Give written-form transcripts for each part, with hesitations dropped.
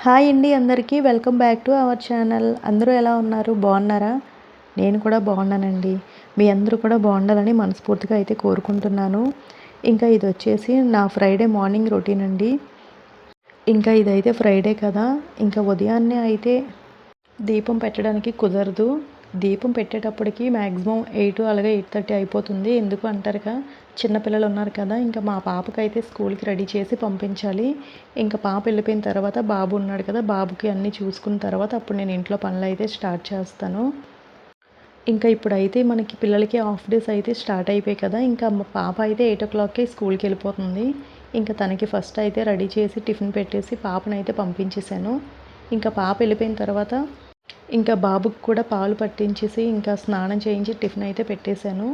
Hi అండి అందరికీ welcome back to our channel. అందరూ ఎలా ఉన్నారు? బాగున్నారా? నేను కూడా బాగున్నానండి. మీ అందరూ కూడా బాగుండాలని మనస్ఫూర్తిగా అయితే కోరుకుంటున్నాను. ఇంకా ఇది వచ్చేసి నా ఫ్రైడే మార్నింగ్ రొటీన్ అండి. ఇంకా ఇదైతే ఫ్రైడే కదా, ఇంకా ఉదయాన్నే అయితే దీపం పెట్టడానికి కుదరదు. దీపం పెట్టేటప్పటికి మ్యాక్సిమం 8 అలాగే 8:30 అయిపోతుంది. ఎందుకు అంటారుగా, చిన్నపిల్లలు ఉన్నారు కదా, ఇంకా మా పాపకైతే స్కూల్కి రెడీ చేసి పంపించాలి. ఇంకా పాప వెళ్ళిపోయిన తర్వాత బాబు ఉన్నాడు కదా, బాబుకి అన్నీ చూసుకున్న తర్వాత అప్పుడు నేను ఇంట్లో పనులు అయితే స్టార్ట్ చేస్తాను. ఇంకా ఇప్పుడైతే మనకి పిల్లలకి హాఫ్ డేస్ అయితే స్టార్ట్ అయిపోయాయి కదా, ఇంకా మా పాప అయితే 8 o'clockకి స్కూల్కి వెళ్ళిపోతుంది. ఇంకా తనకి ఫస్ట్ అయితే రెడీ చేసి టిఫిన్ పెట్టేసి పాపనైతే పంపించేశాను. ఇంకా పాప వెళ్ళిపోయిన తర్వాత ఇంకా బాబుకి కూడా పాలు పట్టించేసి ఇంకా స్నానం చేయించి టిఫిన్ అయితే పెట్టేశాను.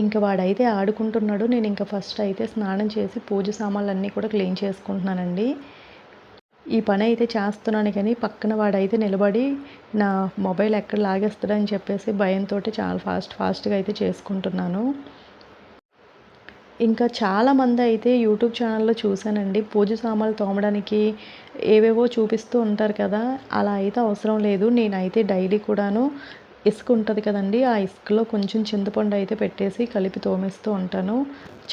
ఇంకా వాడైతే ఆడుకుంటున్నాడు. నేను ఇంకా ఫస్ట్ అయితే స్నానం చేసి పూజ సామాన్లన్నీ కూడా క్లీన్ చేసుకుంటున్నానండి. ఈ పని అయితే చేస్తున్నాను కానీ పక్కన వాడైతే నిలబడి నా మొబైల్ ఎక్కడ లాగేస్తాడని చెప్పేసి భయంతో చాలా ఫాస్ట్గా అయితే చేసుకుంటున్నాను. ఇంకా చాలామంది అయితే యూట్యూబ్ ఛానల్లో చూశానండి, పూజ సామాన్లు తోమడానికి ఏవేవో చూపిస్తూ ఉంటారు కదా, అలా అయితే అవసరం లేదు. నేనైతే డైలీ కూడాను ఇసుక ఉంటుంది కదండి, ఆ ఇసుకలో కొంచెం చింతపండు అయితే పెట్టేసి కలిపి తోమేస్తూ ఉంటాను.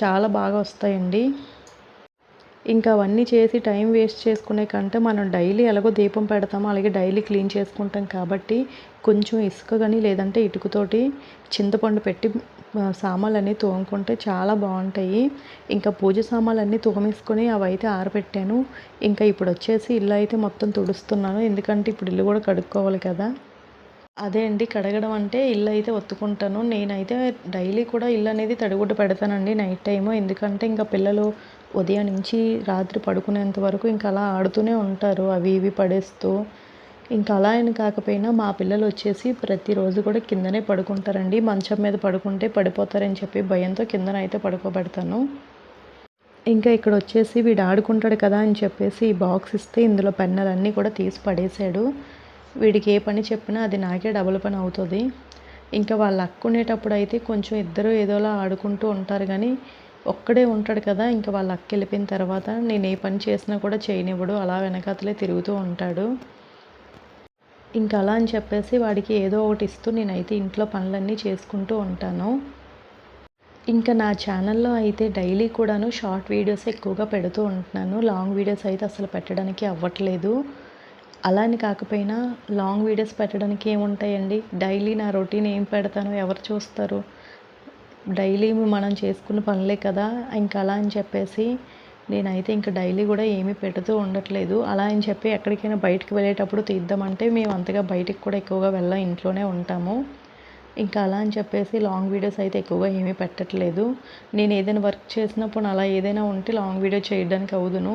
చాలా బాగా వస్తాయండి. ఇంకా అవన్నీ చేసి టైం వేస్ట్ చేసుకునే కంటే మనం డైలీ ఎలాగో దీపం పెడతాము, అలాగే డైలీ క్లీన్ చేసుకుంటాం కాబట్టి కొంచెం ఇసుక కానీ లేదంటే ఇటుకతోటి చింతపండు పెట్టి సామాన్లన్నీ తోముకుంటే చాలా బాగుంటాయి. ఇంకా పూజ సామాన్లన్నీ తోమేసుకొని అవి అయితే ఆరబెట్టాను. ఇంకా ఇప్పుడు వచ్చేసి ఇల్లు అయితే మొత్తం తుడుస్తున్నాను, ఎందుకంటే ఇప్పుడు ఇల్లు కూడా కడుక్కోవాలి కదా. అదే అండి, కడగడం అంటే ఇల్లు అయితే ఒత్తుకుంటాను. నేనైతే డైలీ కూడా ఇల్లు అనేది తడిగుడ్డ పెడతానండి నైట్ టైము. ఎందుకంటే ఇంకా పిల్లలు ఉదయం నుంచి రాత్రి పడుకునేంత వరకు ఇంకా అలా ఆడుతూనే ఉంటారు, అవి ఇవి పడేస్తూ. ఇంకా అలా అని కాకపోయినా మా పిల్లలు వచ్చేసి ప్రతిరోజు కూడా కిందనే పడుకుంటారండి. మంచం మీద పడుకుంటే పడిపోతారని చెప్పి భయంతో కిందనైతే పడుకోబెడతాను. ఇంకా ఇక్కడ వచ్చేసి వీడు ఆడుకుంటాడు కదా అని చెప్పేసి ఈ బాక్స్ ఇస్తే ఇందులో పెన్నులన్నీ కూడా తీసి పడేశాడు. వీడికి ఏ పని చెప్పినా అది నాకే డబుల్ పని అవుతుంది. ఇంకా వాళ్ళు అక్కునేటప్పుడు అయితే కొంచెం ఇద్దరు ఏదోలా ఆడుకుంటూ ఉంటారు కానీ ఒక్కడే ఉంటాడు కదా, ఇంకా వాళ్ళ అక్క వెళ్ళిపోయిన తర్వాత నేను ఏ పని చేసినా కూడా చేయనివ్వడు, అలా వెనకాతలే తిరుగుతూ ఉంటాడు. ఇంకా అలా అని చెప్పేసి వాడికి ఏదో ఒకటి ఇస్తూ నేనైతే ఇంట్లో పనులన్నీ చేసుకుంటూ ఉంటాను. ఇంకా నా ఛానల్లో అయితే డైలీ కూడాను షార్ట్ వీడియోస్ ఎక్కువగా పెడుతూ ఉంటున్నాను. లాంగ్ వీడియోస్ అయితే అసలు పెట్టడానికి అవ్వట్లేదు. అలా అని కాకపోయినా లాంగ్ వీడియోస్ పెట్టడానికి ఏముంటాయండి, డైలీ నా రొటీన్ ఏం పెడతానో ఎవరు చూస్తారు? డైలీ మనం చేసుకున్న పనులే కదా. ఇంకా అలా అని చెప్పేసి నేనైతే ఇంకా డైలీ కూడా ఏమీ పెడుతూ ఉండట్లేదు. అలా అని చెప్పి ఎక్కడికైనా బయటకు వెళ్ళేటప్పుడు తీద్దామంటే మేము అంతగా బయటికి కూడా ఎక్కువగా వెళ్ళం, ఇంట్లోనే ఉంటాము. ఇంకా అలా అని చెప్పేసి లాంగ్ వీడియోస్ అయితే ఎక్కువగా ఏమీ పెట్టట్లేదు. నేను ఏదైనా వర్క్ చేసినప్పుడు అలా ఏదైనా ఉంటే లాంగ్ వీడియో చేయడానికి అవుదును.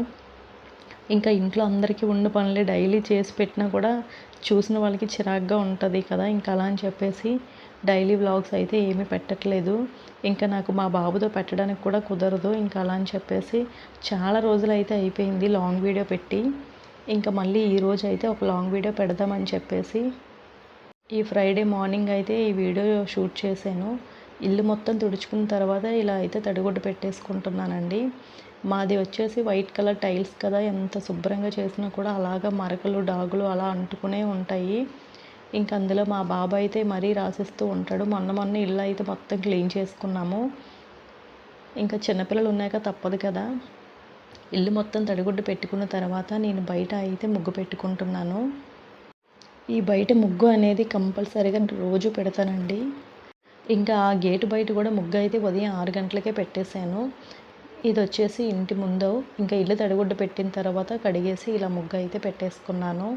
ఇంకా ఇంట్లో అందరికీ ఉన్న పనులే డైలీ చేసి పెట్టినా కూడా చూసిన వాళ్ళకి చిరాగ్గా ఉంటుంది కదా. ఇంకా అలా అని చెప్పేసి డైలీ వ్లాగ్స్ అయితే ఏమీ పెట్టట్లేదు. ఇంకా నాకు మా బాబుతో పెట్టడానికి కూడా కుదరదు. ఇంకా అలా అని చెప్పేసి చాలా రోజులు అయితే అయిపోయింది లాంగ్ వీడియో పెట్టి. ఇంకా మళ్ళీ ఈరోజు అయితే ఒక లాంగ్ వీడియో పెడదామని చెప్పేసి ఈ ఫ్రైడే మార్నింగ్ అయితే ఈ వీడియో షూట్ చేశాను. ఇల్లు మొత్తం తుడుచుకున్న తర్వాత ఇలా అయితే తడిగుడ్డ పెట్టేసుకుంటున్నానండి. మాది వచ్చేసి వైట్ కలర్ టైల్స్ కదా, ఎంత శుభ్రంగా చేసినా కూడా అలాగా మరకలు డాగులు అలా అంటుకునే ఉంటాయి. ఇంకా అందులో మా బాబు అయితే మరీ రాసిస్తూ ఉంటాడు. మొన్న ఇల్లు అయితే మొత్తం క్లీన్ చేసుకున్నాము. ఇంకా చిన్నపిల్లలు ఉన్నాక తప్పదు కదా. ఇల్లు మొత్తం తడిగుడ్డ పెట్టుకున్న తర్వాత నేను బయట అయితే ముగ్గు పెట్టుకుంటున్నాను. ఈ బయట ముగ్గు అనేది కంపల్సరీగా రోజు పెడతానండి. ఇంకా ఆ గేటు బయట కూడా ముగ్గు అయితే ఉదయం 6 గంటలకే పెట్టేశాను. ఇది వచ్చేసి ఇంటి ముందు ఇంకా ఇల్లు తడిగుడ్డ పెట్టిన తర్వాత కడిగేసి ఇలా ముగ్గు అయితే పెట్టేసుకున్నాను.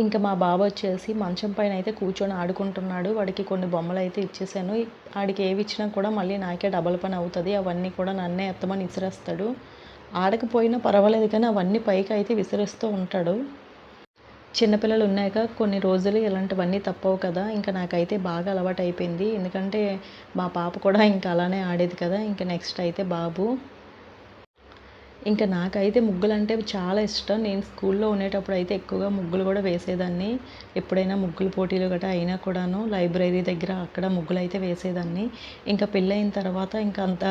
ఇంకా మా బాబు వచ్చేసి మంచం పైన అయితే కూర్చొని ఆడుకుంటున్నాడు. వాడికి కొన్ని బొమ్మలు అయితే ఇచ్చేసాను. వాడికి ఏవి ఇచ్చినా కూడా మళ్ళీ నాకే డబల్ పని అవుతుంది. అవన్నీ కూడా నన్నే ఎత్తమని విసిరేస్తాడు. ఆడకపోయినా పర్వాలేదు కానీ అవన్నీ పైకి అయితే విసిరేస్తూ ఉంటాడు. చిన్నపిల్లలు ఉన్నాక కొన్ని రోజులు ఇలాంటివన్నీ తప్పవు కదా. ఇంకా నాకైతే బాగా అలవాటు అయిపోయింది. ఎందుకంటే మా పాప కూడా ఇంకా అలానే ఆడేది కదా. ఇంకా నెక్స్ట్ అయితే బాబు. ఇంకా నాకైతే ముగ్గులంటే చాలా ఇష్టం. నేను స్కూల్లో ఉండేటప్పుడు అయితే ఎక్కువగా ముగ్గులు కూడా వేసేదాన్ని. ఎప్పుడైనా ముగ్గుల పోటీలు గట్టా అయినా కూడాను లైబ్రరీ దగ్గర అక్కడ ముగ్గులైతే వేసేదాన్ని. ఇంకా పెళ్ళయిన తర్వాత ఇంక అంత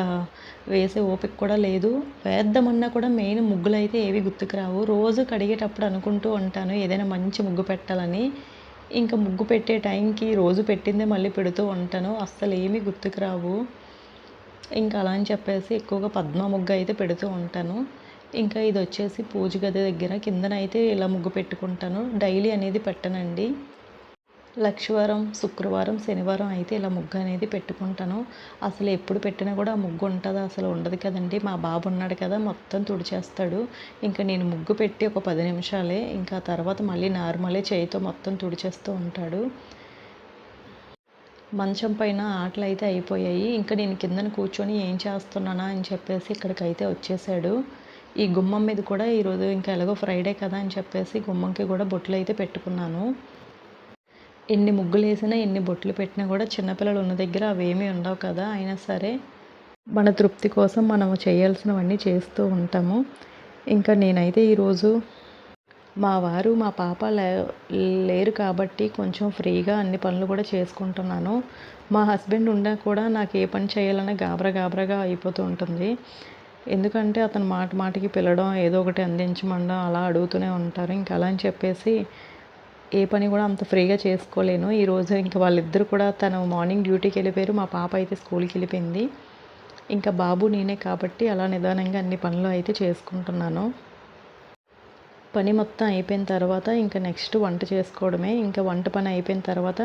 వేసే ఓపిక కూడా లేదు. వేద్దామన్నా కూడా మెయిన్ ముగ్గులైతే ఏవి గుర్తుకు రావు. రోజు కడిగేటప్పుడు అనుకుంటూ ఉంటాను ఏదైనా మంచి ముగ్గు పెట్టాలని. ఇంక ముగ్గు పెట్టే టైంకి రోజు పెట్టిందే మళ్ళీ పెడుతూ ఉంటాను. అస్సలేమీ గుర్తుకు రావు. ఇంకా అలా అని చెప్పేసి ఎక్కువగా పద్మ ముగ్గు అయితే పెడుతూ ఉంటాను. ఇంకా ఇది వచ్చేసి పూజ గది దగ్గర కిందనైతే ఇలా ముగ్గు పెట్టుకుంటాను. డైలీ అనేది పెట్టనండి. లక్షవారం, శుక్రవారం, శనివారం అయితే ఇలా ముగ్గు అనేది పెట్టుకుంటాను. అసలు ఎప్పుడు పెట్టినా కూడా ఆ ముగ్గు ఉంటుందా? అసలు ఉండదు కదండి. మా బాబు ఉన్నాడు కదా, మొత్తం తుడిచేస్తాడు. ఇంకా నేను ముగ్గు పెట్టి ఒక 10 నిమిషాలే, ఇంకా తర్వాత మళ్ళీ నార్మలే చేయితో మొత్తం తుడిచేస్తూ ఉంటాడు. మంచం పైన ఆటలైతే అయిపోయాయి. ఇంకా నేను కిందన కూర్చొని ఏం చేస్తున్నానా అని చెప్పేసి ఇక్కడికైతే వచ్చేసాడు. ఈ గుమ్మం మీద కూడా ఈరోజు ఇంకా ఎలాగో ఫ్రైడే కదా అని చెప్పేసి గుమ్మంకి కూడా బొట్లు అయితే పెట్టుకున్నాను. ఎన్ని ముగ్గులు వేసినా ఎన్ని బొట్లు పెట్టినా కూడా చిన్నపిల్లలు ఉన్న దగ్గర అవేమీ ఉండవు కదా. అయినా సరే మన తృప్తి కోసం మనం చేయాల్సినవన్నీ చేస్తూ ఉంటాము. ఇంకా నేనైతే ఈరోజు మా వారు మా పాప లేరు కాబట్టి కొంచెం ఫ్రీగా అన్ని పనులు కూడా చేసుకుంటున్నాను. మా హస్బెండ్ ఉన్నా కూడా నాకు ఏ పని చేయాలన్నా గాబరాగా అయిపోతూ ఉంటుంది. ఎందుకంటే అతను మాటికి పిలవడం, ఏదో ఒకటి అందించమనడం అలా అడుగుతూనే ఉంటారు. ఇంక అలా అని చెప్పేసి ఏ పని కూడా అంత ఫ్రీగా చేసుకోలేను. ఈరోజు ఇంక వాళ్ళిద్దరు కూడా తను మార్నింగ్ డ్యూటీకి వెళ్ళిపోయారు. మా పాప అయితే స్కూల్కి వెళ్ళిపోయింది. ఇంకా బాబు నేనే కాబట్టి అలా నిదానంగా అన్ని పనులు అయితే చేసుకుంటున్నాను. పని మొత్తం అయిపోయిన తర్వాత ఇంకా నెక్స్ట్ వంట చేసుకోవడమే. ఇంకా వంట పని అయిపోయిన తర్వాత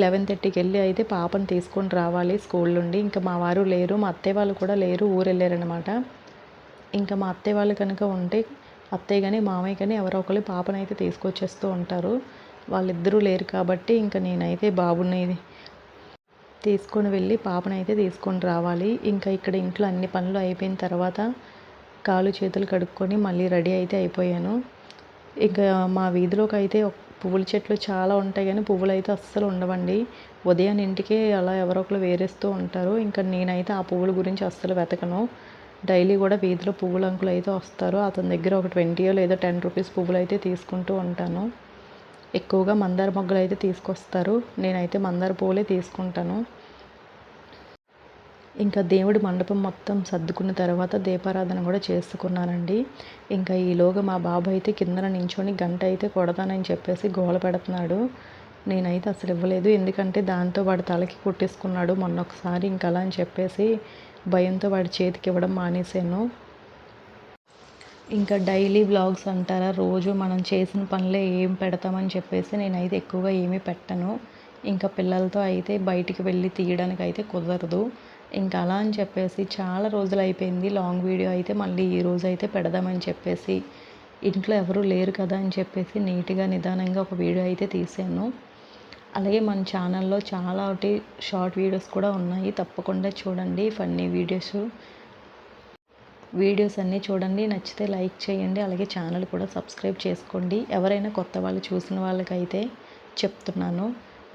11:30కి వెళ్ళి అయితే పాపను తీసుకొని రావాలి స్కూల్ నుండి. ఇంకా మా వారు లేరు, మా అత్తయ్య వాళ్ళు కూడా లేరు, ఊరు వెళ్ళారనమాట. ఇంకా మా అత్తయ్య వాళ్ళు కనుక ఉంటే అత్తయ్య కానీ మామయ్య కానీ ఎవరో ఒకరు పాపనైతే తీసుకొచ్చేస్తూ ఉంటారు. వాళ్ళిద్దరూ లేరు కాబట్టి ఇంకా నేనైతే బాబుని తీసుకొని వెళ్ళి పాపనైతే తీసుకొని రావాలి. ఇంకా ఇక్కడ ఇంట్లో అన్ని పనులు అయిపోయిన తర్వాత కాళ్ళు చేతులు కడుక్కొని మళ్ళీ రెడీ అయితే అయిపోయాను. ఇంకా మా వీధిలోకి అయితే పువ్వుల చెట్లు చాలా ఉంటాయి కానీ పువ్వులు అయితే అస్సలు ఉండవండి. ఉదయాన్నే ఇంటికే అలా ఎవరో ఒకరు వేరేస్తూ ఉంటారు. ఇంకా నేనైతే ఆ పువ్వుల గురించి అస్సలు వెతకను. డైలీ కూడా వీధిలో పువ్వుల అంకులు అయితే వస్తారు. అతని దగ్గర ఒక 20 లేదా 10 రూపీస్ పువ్వులు అయితే తీసుకుంటూ ఉంటాను. ఎక్కువగా మందార మొగ్గలు అయితే తీసుకొస్తారు. నేనైతే మందార పువ్వులే తీసుకుంటాను. ఇంకా దేవుడి మండపం మొత్తం సర్దుకున్న తర్వాత దీపారాధన కూడా చేసుకున్నానండి. ఇంకా ఈలోగా మా బాబు అయితే కిందన నించొని గంట అయితే కొడతానని చెప్పేసి గోల పెడుతున్నాడు. నేనైతే అసలు ఇవ్వలేదు. ఎందుకంటే దాంతో వాడి తలకి కుట్టేసుకున్నాడు మొన్న ఒకసారి. ఇంకా అలా అని చెప్పేసి భయంతో వాడి చేతికి ఇవ్వడం మానేశాను. ఇంకా డైలీ వ్లాగ్స్ అంటారా, రోజు మనం చేసిన పనులే ఏం పెడతామని చెప్పేసి నేనైతే ఎక్కువగా ఏమీ పెట్టను. ఇంకా పిల్లలతో అయితే బయటికి వెళ్ళి తీయడానికి అయితే కుదరదు. ఇంకా అలా అని చెప్పేసి చాలా రోజులు అయిపోయింది లాంగ్ వీడియో అయితే మళ్ళీ ఈరోజు అయితే పెడదామని చెప్పేసి ఇంట్లో ఎవరూ లేరు కదా అని చెప్పేసి నీట్గా నిదానంగా ఒక వీడియో అయితే తీసాను. అలాగే మన ఛానల్లో చాలా షార్ట్ వీడియోస్ కూడా ఉన్నాయి, తప్పకుండా చూడండి. ఫన్నీ వీడియోస్ అన్నీ చూడండి. నచ్చితే లైక్ చేయండి. అలాగే ఛానల్ కూడా సబ్స్క్రైబ్ చేసుకోండి. ఎవరైనా కొత్త వాళ్ళు చూసిన వాళ్ళకైతే చెప్తున్నాను.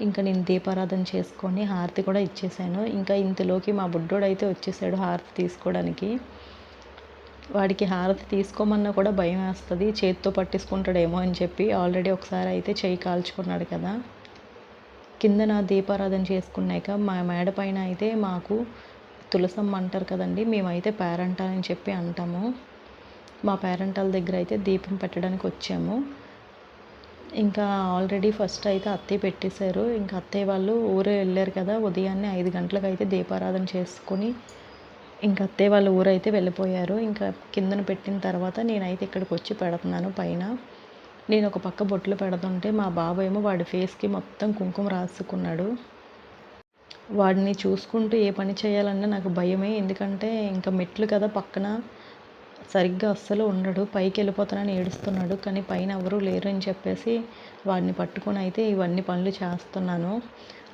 ఇంకా నేను దీపారాధన చేసుకొని హారతి కూడా ఇచ్చేసాను. ఇంకా ఇంతలోకి మా బుడ్డోడు అయితే వచ్చేసాడు హారతి తీసుకోవడానికి. వాడికి హారతి తీసుకోమన్నా కూడా భయం వేస్తుంది, చేతితో పట్టేసుకుంటాడేమో అని చెప్పి. ఆల్రెడీ ఒకసారి అయితే చెయ్యి కాల్చుకున్నాడు కదా. కిందన దీపారాధన చేసుకున్నాక మా మేడ పైన అయితే మాకు తులసమ్మ అంటారు కదండి, మేమైతే పేరంటాల్ అని చెప్పి అంటాము. మా పేరంటాల దగ్గర అయితే దీపం పెట్టడానికి వచ్చాము. ఇంకా ఆల్రెడీ ఫస్ట్ అయితే అత్తయ్య పెట్టేశారు. ఇంకా అత్తయ్య వాళ్ళు ఊరు వెళ్ళారు కదా, ఉదయాన్నే 5 గంటలకు అయితే దీపారాధన చేసుకొని ఇంకా అత్తయ్య వాళ్ళ ఊరైతే వెళ్ళిపోయారు. ఇంకా కిందన పెట్టిన తర్వాత నేనైతే ఇక్కడికి వచ్చి పెడుతున్నాను పైన. నేను ఒక పక్క బొట్లు పెడుతుంటే మా బాబు ఏమో వాడి ఫేస్కి మొత్తం కుంకుమ రాసుకున్నాడు. వాడిని చూసుకుంటూ ఏ పని చేయాలన్నా నాకు భయమే. ఎందుకంటే ఇంకా మెట్లు కదా పక్కన, సరిగ్గా అస్సలు ఉండడు. పైకి వెళ్ళిపోతానని ఏడుస్తున్నాడు. కానీ పైన ఎవరూ లేరు అని చెప్పేసి వాడిని పట్టుకొని అయితే ఇవన్నీ పనులు చేస్తున్నాను.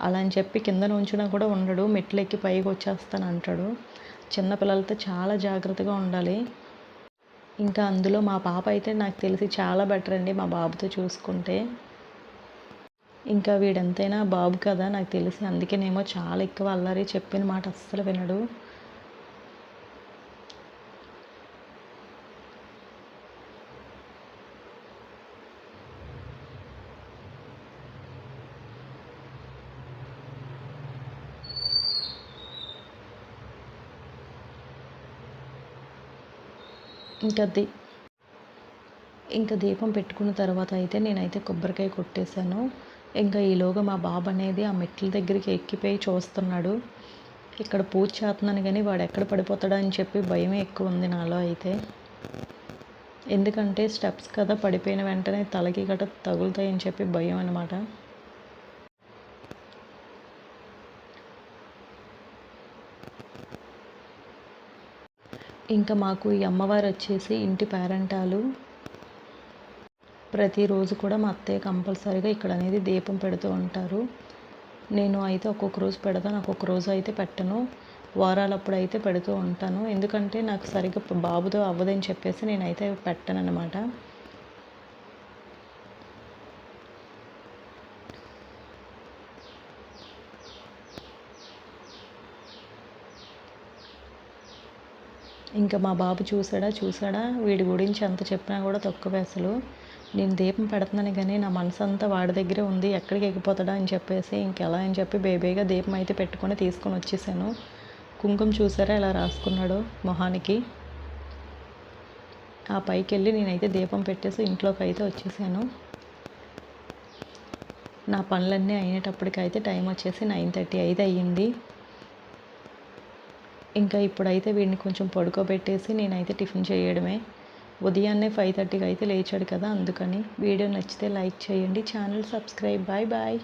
అలా అని చెప్పి కింద ఉంచినా కూడా ఉండడు. మెట్లు ఎక్కి పైకి వచ్చేస్తాను అంటాడు. చిన్నపిల్లలతో చాలా జాగ్రత్తగా ఉండాలి. ఇంకా అందులో మా పాప అయితే నాకు తెలిసి చాలా బెటర్ అండి మా బాబుతో చూసుకుంటే. ఇంకా వీడెంతైనా బాబు కదా నాకు తెలిసి, అందుకేనేమో చాలా ఎక్కువ అల్లరి, చెప్పిన మాట అస్సలు వినడు. ఇంకా ఇంకా దీపం పెట్టుకున్న తర్వాత అయితే నేనైతే కొబ్బరికాయ కొట్టేశాను. ఇంకా ఈలోగా మా బాబు అనేది ఆ మెట్ల దగ్గరికి ఎక్కిపోయి చూస్తున్నాడు. ఇక్కడ పూజ చేస్తున్నాను కానీ వాడు ఎక్కడ పడిపోతాడా అని చెప్పి భయమే ఎక్కువ ఉంది నాలో అయితే. ఎందుకంటే స్టెప్స్ కదా, పడిపోయిన వెంటనే తలకి గట్ట తగులుతాయని చెప్పి భయం అనమాట. ఇంకా మాకు ఈ అమ్మవారు వచ్చేసి ఇంటి పేరంటాలు. ప్రతిరోజు కూడా మా అత్తయ్య కంపల్సరీగా ఇక్కడ అనేది దీపం పెడుతూ ఉంటారు. నేను అయితే ఒక్కొక్క రోజు పెడతాను, ఒక్కొక్క రోజు అయితే పెట్టను. వారాలప్పుడు అయితే పెడుతూ ఉంటాను. ఎందుకంటే నాకు సరిగ్గా బాబుతో అవ్వదని చెప్పేసి నేనైతే పెట్టను అనమాట. ఇంకా మా బాబు చూసాడా వీడి గురించి ఎంత చెప్పినా కూడా తక్కువే అసలు. నేను దీపం పెడుతున్నాను కానీ నా మనసు అంతా వాడి దగ్గరే ఉంది, ఎక్కడికి ఎక్కిపోతాడా అని చెప్పేసి ఇంకెలా అని చెప్పి బేబీగా దీపం అయితే పెట్టుకొని తీసుకొని వచ్చేసాను. కుంకుమ చూసారా ఎలా రాసుకున్నాడో మొహానికి. ఆ పైకి వెళ్ళి నేనైతే దీపం పెట్టేసి ఇంట్లోకి అయితే వచ్చేసాను. నా పనులన్నీ అయినప్పటికైతే టైం వచ్చేసి 9:30 అయితే అయ్యింది. ఇంకా ఇప్పుడైతే వీడిని కొంచెం పడుకోబెట్టేసి నేనైతే టిఫిన్ చేయడమే. ఉదయాన్నే 5:30కి అయితే లేచాడు కదా, అందుకని. వీడియో నచ్చితే లైక్ చేయండి, ఛానల్ సబ్స్క్రైబ్. Bye bye.